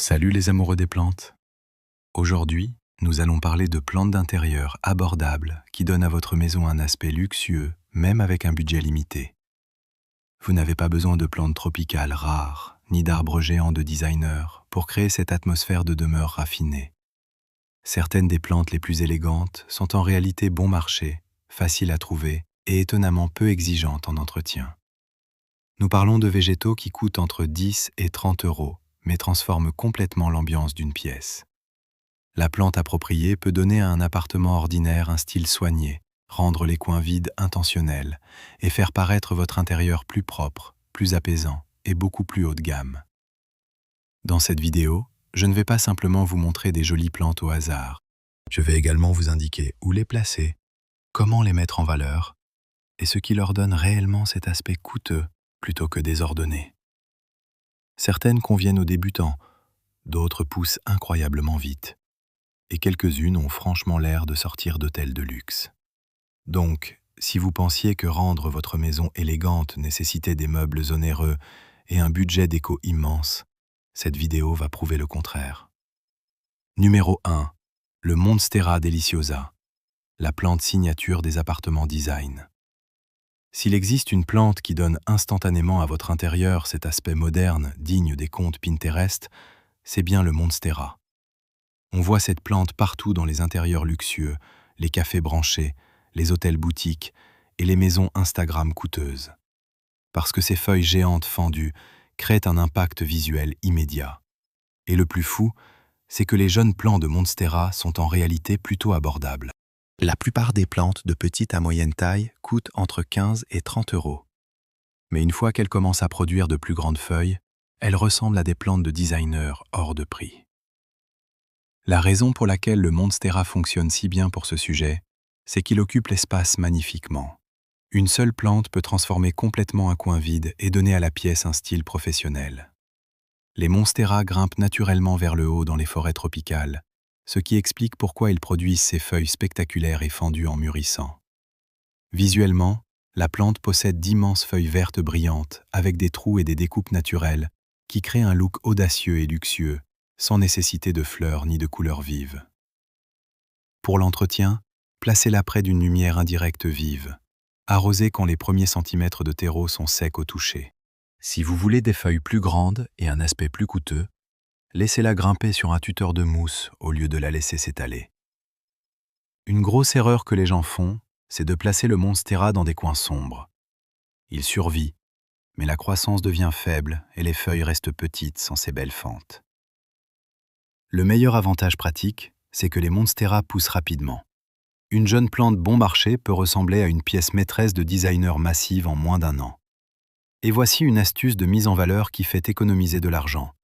Salut les amoureux des plantes. Aujourd'hui, nous allons parler de plantes d'intérieur abordables qui donnent à votre maison un aspect luxueux, même avec un budget limité. Vous n'avez pas besoin de plantes tropicales rares, ni d'arbres géants de designer pour créer cette atmosphère de demeure raffinée. Certaines des plantes les plus élégantes sont en réalité bon marché, faciles à trouver et étonnamment peu exigeantes en entretien. Nous parlons de végétaux qui coûtent entre 10 et 30 euros, mais transforme complètement l'ambiance d'une pièce. La plante appropriée peut donner à un appartement ordinaire un style soigné, rendre les coins vides intentionnels et faire paraître votre intérieur plus propre, plus apaisant et beaucoup plus haut de gamme. Dans cette vidéo, je ne vais pas simplement vous montrer des jolies plantes au hasard. Je vais également vous indiquer où les placer, comment les mettre en valeur et ce qui leur donne réellement cet aspect coûteux plutôt que désordonné. Certaines conviennent aux débutants, d'autres poussent incroyablement vite, et quelques-unes ont franchement l'air de sortir d'hôtels de luxe. Donc, si vous pensiez que rendre votre maison élégante nécessitait des meubles onéreux et un budget déco immense, cette vidéo va prouver le contraire. Numéro 1. Le Monstera Deliciosa, la plante signature des appartements design. S'il existe une plante qui donne instantanément à votre intérieur cet aspect moderne digne des comptes Pinterest, c'est bien le Monstera. On voit cette plante partout dans les intérieurs luxueux, les cafés branchés, les hôtels boutiques et les maisons Instagram coûteuses. Parce que ces feuilles géantes fendues créent un impact visuel immédiat. Et le plus fou, c'est que les jeunes plants de Monstera sont en réalité plutôt abordables. La plupart des plantes de petite à moyenne taille coûtent entre 15 et 30 euros. Mais une fois qu'elles commencent à produire de plus grandes feuilles, elles ressemblent à des plantes de designer hors de prix. La raison pour laquelle le Monstera fonctionne si bien pour ce sujet, c'est qu'il occupe l'espace magnifiquement. Une seule plante peut transformer complètement un coin vide et donner à la pièce un style professionnel. Les Monstera grimpent naturellement vers le haut dans les forêts tropicales, ce qui explique pourquoi ils produisent ces feuilles spectaculaires et fendues en mûrissant. Visuellement, la plante possède d'immenses feuilles vertes brillantes avec des trous et des découpes naturelles qui créent un look audacieux et luxueux, sans nécessité de fleurs ni de couleurs vives. Pour l'entretien, placez-la près d'une lumière indirecte vive. Arrosez quand les premiers centimètres de terreau sont secs au toucher. Si vous voulez des feuilles plus grandes et un aspect plus coûteux, laissez-la grimper sur un tuteur de mousse au lieu de la laisser s'étaler. Une grosse erreur que les gens font, c'est de placer le Monstera dans des coins sombres. Il survit, mais la croissance devient faible et les feuilles restent petites sans ces belles fentes. Le meilleur avantage pratique, c'est que les Monstera poussent rapidement. Une jeune plante bon marché peut ressembler à une pièce maîtresse de designer massive en moins d'un an. Et voici une astuce de mise en valeur qui fait économiser de l'argent.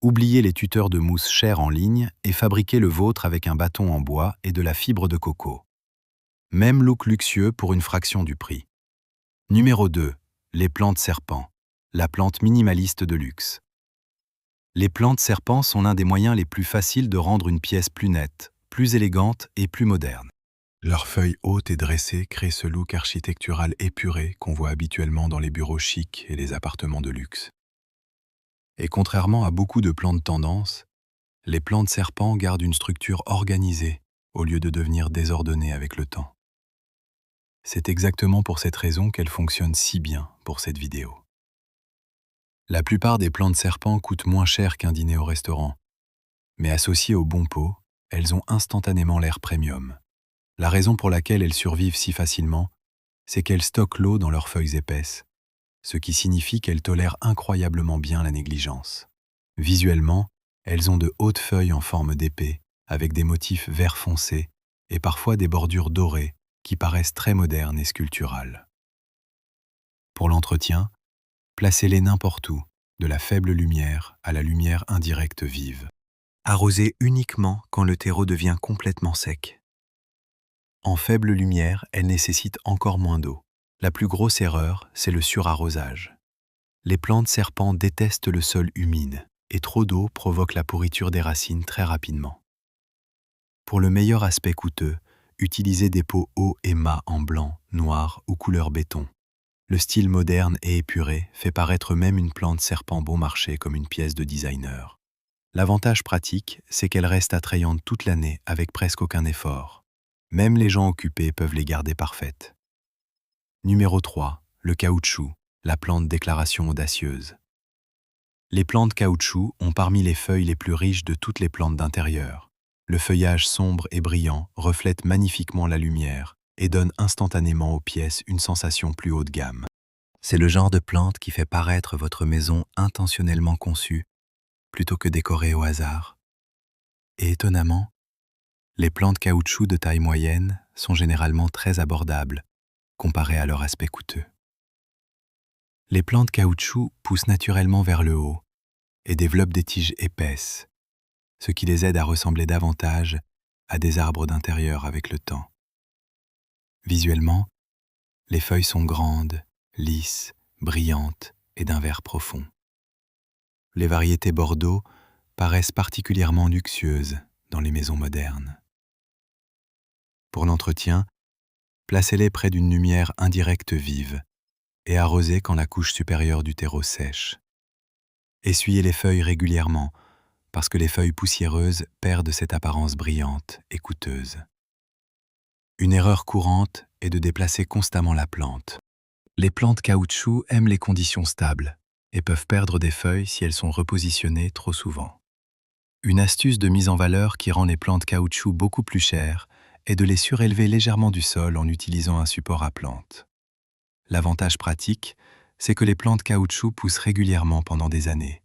Oubliez les tuteurs de mousse chers en ligne et fabriquez le vôtre avec un bâton en bois et de la fibre de coco. Même look luxueux pour une fraction du prix. Numéro 2. Les plantes serpents, la plante minimaliste de luxe. Les plantes serpents sont l'un des moyens les plus faciles de rendre une pièce plus nette, plus élégante et plus moderne. Leurs feuilles hautes et dressées créent ce look architectural épuré qu'on voit habituellement dans les bureaux chics et les appartements de luxe. Et contrairement à beaucoup de plantes tendance, les plantes serpents gardent une structure organisée au lieu de devenir désordonnées avec le temps. C'est exactement pour cette raison qu'elles fonctionnent si bien pour cette vidéo. La plupart des plantes serpents coûtent moins cher qu'un dîner au restaurant, mais associées au bon pot, elles ont instantanément l'air premium. La raison pour laquelle elles survivent si facilement, c'est qu'elles stockent l'eau dans leurs feuilles épaisses, ce qui signifie qu'elles tolèrent incroyablement bien la négligence. Visuellement, elles ont de hautes feuilles en forme d'épée, avec des motifs vert foncé et parfois des bordures dorées qui paraissent très modernes et sculpturales. Pour l'entretien, placez-les n'importe où, de la faible lumière à la lumière indirecte vive. Arrosez uniquement quand le terreau devient complètement sec. En faible lumière, elles nécessitent encore moins d'eau. La plus grosse erreur, c'est le surarrosage. Les plantes serpents détestent le sol humide et trop d'eau provoque la pourriture des racines très rapidement. Pour le meilleur aspect coûteux, utilisez des pots hauts et mats en blanc, noir ou couleur béton. Le style moderne et épuré fait paraître même une plante serpent bon marché comme une pièce de designer. L'avantage pratique, c'est qu'elles restent attrayantes toute l'année avec presque aucun effort. Même les gens occupés peuvent les garder parfaites. Numéro 3. Le caoutchouc, la plante déclaration audacieuse. Les plantes caoutchouc ont parmi les feuilles les plus riches de toutes les plantes d'intérieur. Le feuillage sombre et brillant reflète magnifiquement la lumière et donne instantanément aux pièces une sensation plus haut de gamme. C'est le genre de plante qui fait paraître votre maison intentionnellement conçue, plutôt que décorée au hasard. Et étonnamment, les plantes caoutchouc de taille moyenne sont généralement très abordables, comparées à leur aspect coûteux. Les plantes caoutchouc poussent naturellement vers le haut et développent des tiges épaisses, ce qui les aide à ressembler davantage à des arbres d'intérieur avec le temps. Visuellement, les feuilles sont grandes, lisses, brillantes et d'un vert profond. Les variétés Bordeaux paraissent particulièrement luxueuses dans les maisons modernes. Pour l'entretien, placez-les près d'une lumière indirecte vive et arrosez quand la couche supérieure du terreau sèche. Essuyez les feuilles régulièrement parce que les feuilles poussiéreuses perdent cette apparence brillante et coûteuse. Une erreur courante est de déplacer constamment la plante. Les plantes caoutchouc aiment les conditions stables et peuvent perdre des feuilles si elles sont repositionnées trop souvent. Une astuce de mise en valeur qui rend les plantes caoutchouc beaucoup plus chères est de les surélever légèrement du sol en utilisant un support à plantes. L'avantage pratique, c'est que les plantes caoutchouc poussent régulièrement pendant des années.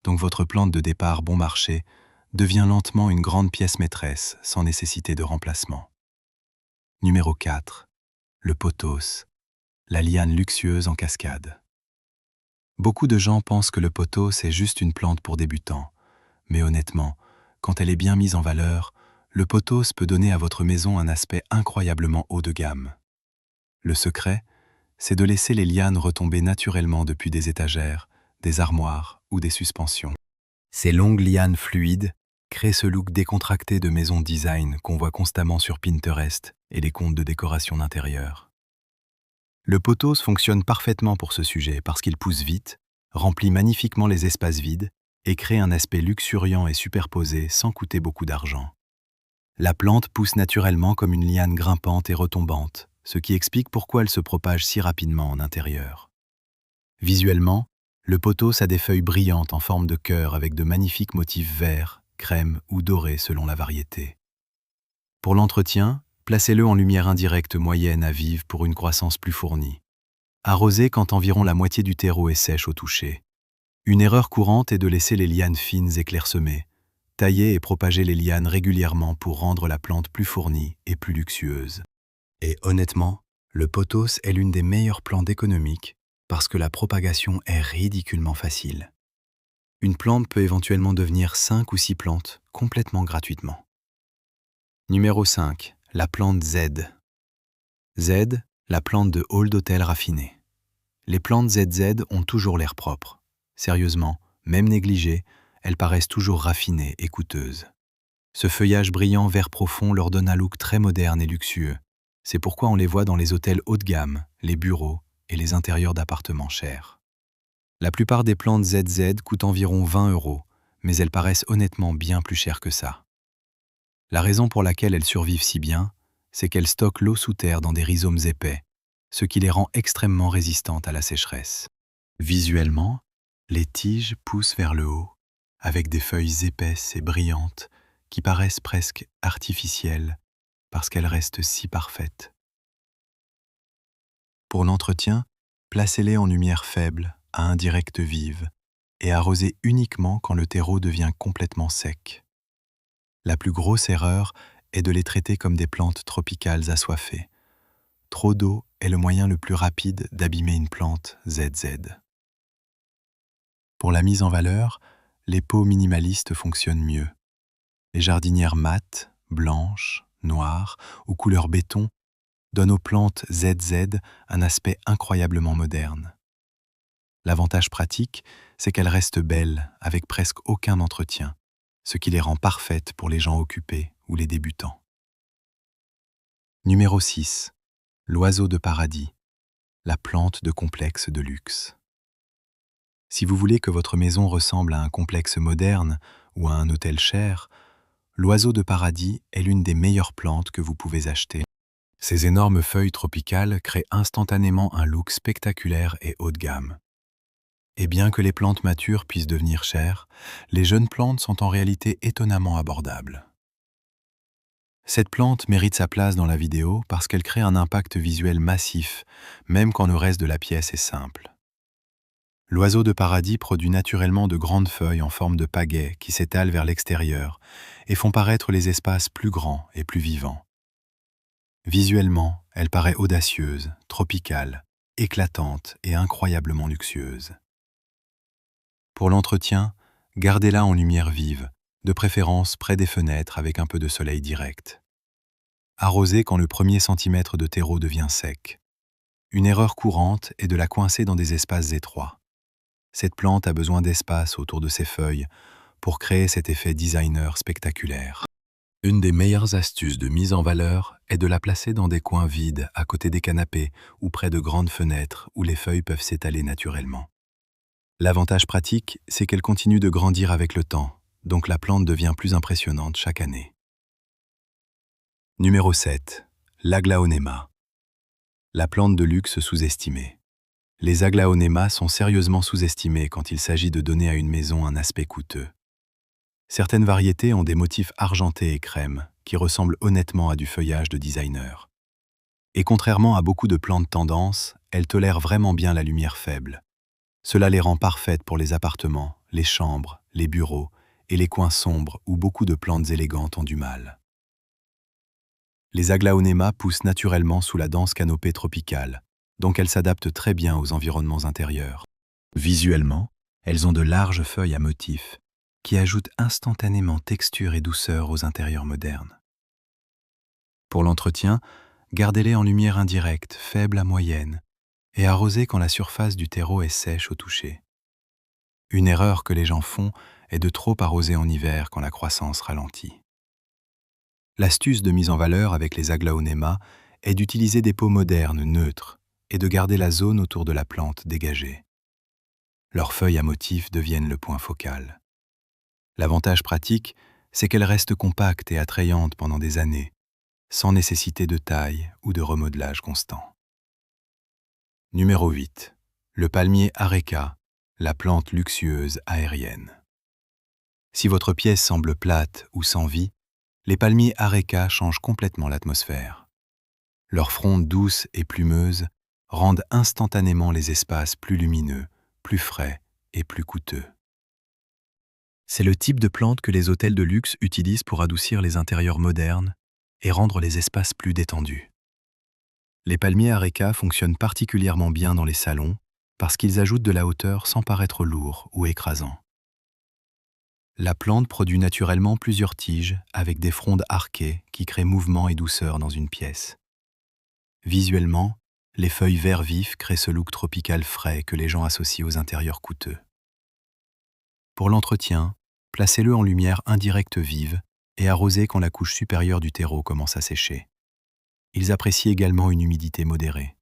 Donc votre plante de départ bon marché devient lentement une grande pièce maîtresse sans nécessité de remplacement. Numéro 4. Le pothos, la liane luxueuse en cascade. Beaucoup de gens pensent que le pothos est juste une plante pour débutants, mais honnêtement, quand elle est bien mise en valeur, le pothos peut donner à votre maison un aspect incroyablement haut de gamme. Le secret, c'est de laisser les lianes retomber naturellement depuis des étagères, des armoires ou des suspensions. Ces longues lianes fluides créent ce look décontracté de maison design qu'on voit constamment sur Pinterest et les comptes de décoration d'intérieur. Le pothos fonctionne parfaitement pour ce sujet parce qu'il pousse vite, remplit magnifiquement les espaces vides et crée un aspect luxuriant et superposé sans coûter beaucoup d'argent. La plante pousse naturellement comme une liane grimpante et retombante, ce qui explique pourquoi elle se propage si rapidement en intérieur. Visuellement, le pothos a des feuilles brillantes en forme de cœur avec de magnifiques motifs verts, crème ou dorés selon la variété. Pour l'entretien, placez-le en lumière indirecte moyenne à vive pour une croissance plus fournie. Arrosez quand environ la moitié du terreau est sèche au toucher. Une erreur courante est de laisser les lianes fines et clairsemées. Taillez et propagez les lianes régulièrement pour rendre la plante plus fournie et plus luxueuse. Et honnêtement, le pothos est l'une des meilleures plantes économiques parce que la propagation est ridiculement facile. Une plante peut éventuellement devenir 5 ou 6 plantes complètement gratuitement. Numéro 5. La plante Z. Z, la plante de hall d'hôtel raffiné. Les plantes ZZ ont toujours l'air propre. Sérieusement, même négligées, elles paraissent toujours raffinées et coûteuses. Ce feuillage brillant vert profond leur donne un look très moderne et luxueux. C'est pourquoi on les voit dans les hôtels haut de gamme, les bureaux et les intérieurs d'appartements chers. La plupart des plantes ZZ coûtent environ 20 €, mais elles paraissent honnêtement bien plus chères que ça. La raison pour laquelle elles survivent si bien, c'est qu'elles stockent l'eau sous terre dans des rhizomes épais, ce qui les rend extrêmement résistantes à la sécheresse. Visuellement, les tiges poussent vers le haut, avec des feuilles épaisses et brillantes qui paraissent presque artificielles parce qu'elles restent si parfaites. Pour l'entretien, placez-les en lumière faible, à indirecte vive, et arrosez uniquement quand le terreau devient complètement sec. La plus grosse erreur est de les traiter comme des plantes tropicales assoiffées. Trop d'eau est le moyen le plus rapide d'abîmer une plante ZZ. Pour la mise en valeur, les pots minimalistes fonctionnent mieux. Les jardinières mates, blanches, noires ou couleur béton donnent aux plantes ZZ un aspect incroyablement moderne. L'avantage pratique, c'est qu'elles restent belles avec presque aucun entretien, ce qui les rend parfaites pour les gens occupés ou les débutants. Numéro 6. L'oiseau de paradis, la plante de complexe de luxe. Si vous voulez que votre maison ressemble à un complexe moderne ou à un hôtel cher, l'oiseau de paradis est l'une des meilleures plantes que vous pouvez acheter. Ces énormes feuilles tropicales créent instantanément un look spectaculaire et haut de gamme. Et bien que les plantes matures puissent devenir chères, les jeunes plantes sont en réalité étonnamment abordables. Cette plante mérite sa place dans la vidéo parce qu'elle crée un impact visuel massif, même quand le reste de la pièce est simple. L'oiseau de paradis produit naturellement de grandes feuilles en forme de pagaie qui s'étalent vers l'extérieur et font paraître les espaces plus grands et plus vivants. Visuellement, elle paraît audacieuse, tropicale, éclatante et incroyablement luxueuse. Pour l'entretien, gardez-la en lumière vive, de préférence près des fenêtres avec un peu de soleil direct. Arrosez quand le premier centimètre de terreau devient sec. Une erreur courante est de la coincer dans des espaces étroits. Cette plante a besoin d'espace autour de ses feuilles pour créer cet effet designer spectaculaire. Une des meilleures astuces de mise en valeur est de la placer dans des coins vides, à côté des canapés ou près de grandes fenêtres où les feuilles peuvent s'étaler naturellement. L'avantage pratique, c'est qu'elle continue de grandir avec le temps, donc la plante devient plus impressionnante chaque année. Numéro 7. L'aglaonema. La plante de luxe sous-estimée. Les aglaonemas sont sérieusement sous-estimés quand il s'agit de donner à une maison un aspect coûteux. Certaines variétés ont des motifs argentés et crème, qui ressemblent honnêtement à du feuillage de designer. Et contrairement à beaucoup de plantes tendance, elles tolèrent vraiment bien la lumière faible. Cela les rend parfaites pour les appartements, les chambres, les bureaux et les coins sombres où beaucoup de plantes élégantes ont du mal. Les aglaonemas poussent naturellement sous la dense canopée tropicale, donc elles s'adaptent très bien aux environnements intérieurs. Visuellement, elles ont de larges feuilles à motifs, qui ajoutent instantanément texture et douceur aux intérieurs modernes. Pour l'entretien, gardez-les en lumière indirecte, faible à moyenne, et arrosez quand la surface du terreau est sèche au toucher. Une erreur que les gens font est de trop arroser en hiver quand la croissance ralentit. L'astuce de mise en valeur avec les aglaonemas est d'utiliser des pots modernes, neutres, et de garder la zone autour de la plante dégagée. Leurs feuilles à motifs deviennent le point focal. L'avantage pratique, c'est qu'elles restent compactes et attrayantes pendant des années, sans nécessité de taille ou de remodelage constant. Numéro 8. Le palmier areca, la plante luxueuse aérienne. Si votre pièce semble plate ou sans vie, les palmiers areca changent complètement l'atmosphère. Leurs frondes douces et plumeuses rendent instantanément les espaces plus lumineux, plus frais et plus coûteux. C'est le type de plante que les hôtels de luxe utilisent pour adoucir les intérieurs modernes et rendre les espaces plus détendus. Les palmiers areca fonctionnent particulièrement bien dans les salons parce qu'ils ajoutent de la hauteur sans paraître lourds ou écrasants. La plante produit naturellement plusieurs tiges avec des frondes arquées qui créent mouvement et douceur dans une pièce. Visuellement, les feuilles vert vif créent ce look tropical frais que les gens associent aux intérieurs coûteux. Pour l'entretien, placez-le en lumière indirecte vive et arrosez quand la couche supérieure du terreau commence à sécher. Ils apprécient également une humidité modérée.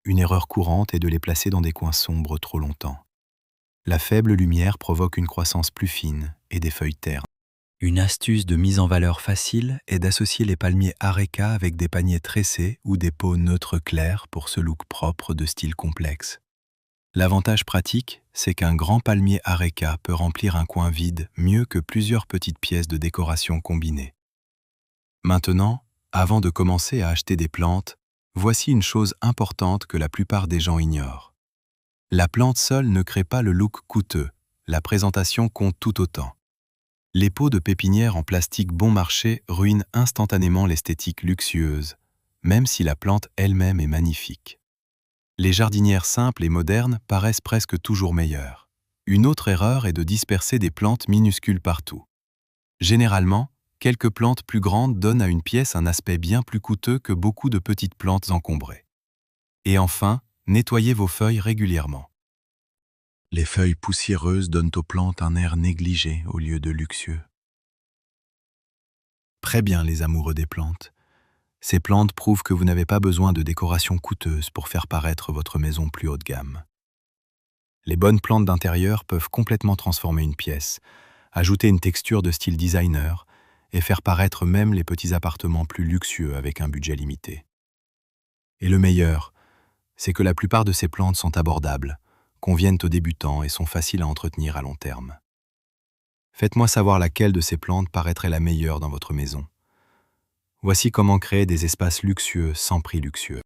Une erreur courante est de les placer dans des coins sombres trop longtemps. La faible lumière provoque une croissance plus fine et des feuilles ternes. Une astuce de mise en valeur facile est d'associer les palmiers areca avec des paniers tressés ou des pots neutres clairs pour ce look propre de style complexe. L'avantage pratique, c'est qu'un grand palmier areca peut remplir un coin vide mieux que plusieurs petites pièces de décoration combinées. Maintenant, avant de commencer à acheter des plantes, voici une chose importante que la plupart des gens ignorent. La plante seule ne crée pas le look coûteux, la présentation compte tout autant. Les pots de pépinière en plastique bon marché ruinent instantanément l'esthétique luxueuse, même si la plante elle-même est magnifique. Les jardinières simples et modernes paraissent presque toujours meilleures. Une autre erreur est de disperser des plantes minuscules partout. Généralement, quelques plantes plus grandes donnent à une pièce un aspect bien plus coûteux que beaucoup de petites plantes encombrées. Et enfin, nettoyez vos feuilles régulièrement. Les feuilles poussiéreuses donnent aux plantes un air négligé au lieu de luxueux. Très bien les amoureux des plantes. Ces plantes prouvent que vous n'avez pas besoin de décoration coûteuse pour faire paraître votre maison plus haut de gamme. Les bonnes plantes d'intérieur peuvent complètement transformer une pièce, ajouter une texture de style designer et faire paraître même les petits appartements plus luxueux avec un budget limité. Et le meilleur, c'est que la plupart de ces plantes sont abordables, conviennent aux débutants et sont faciles à entretenir à long terme. Faites-moi savoir laquelle de ces plantes paraîtrait la meilleure dans votre maison. Voici comment créer des espaces luxueux sans prix luxueux.